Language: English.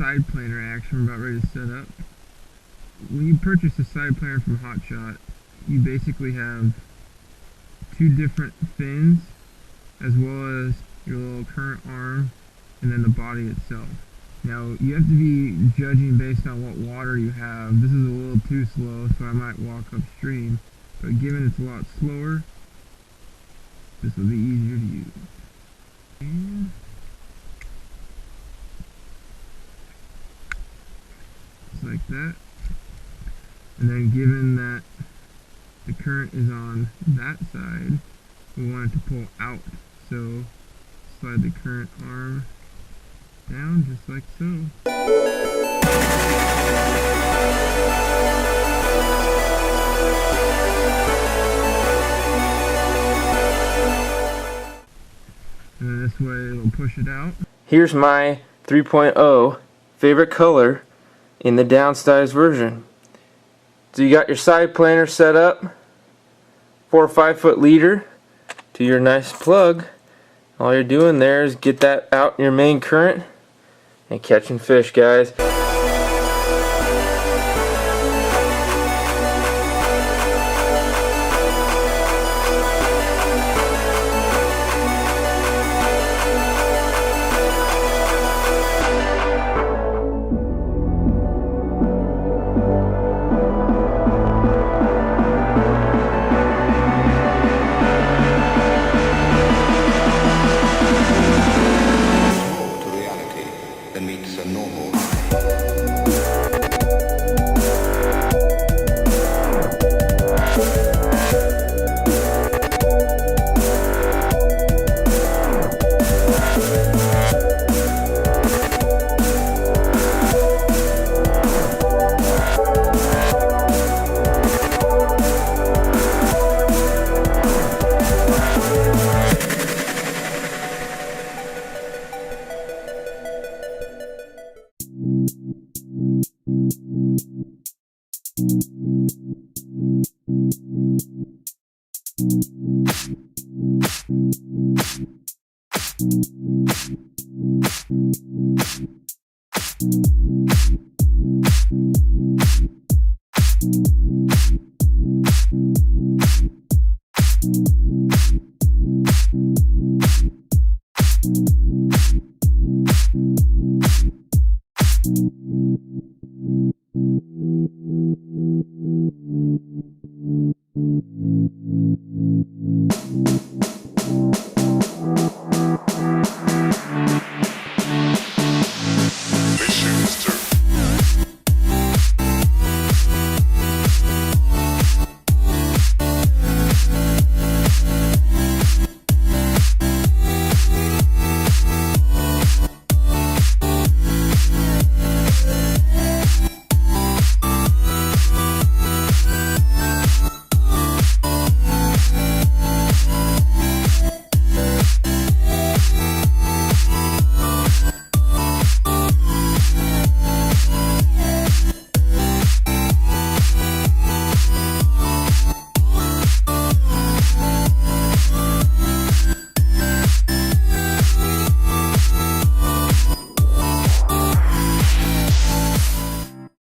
side planer action we're about ready to set up. When you purchase a side planer from Hot Shot, you basically have two different fins as well as your little current arm and then the body itself. Now you have to be judging based on what water you have. This is a little too slow, so I might walk upstream, but given it's a lot slower, this will be easier to use. And just like that. And then given that the current is on that side, we want it to pull out. So slide the current arm down just like so. And then this way it'll push it out. Here's my 3.0 favorite color in the downsized version. So you got your side planer set up, 4 or 5 foot leader to your nice plug. All you're doing there is get that out in your main current and catching fish, guys. Meets a normal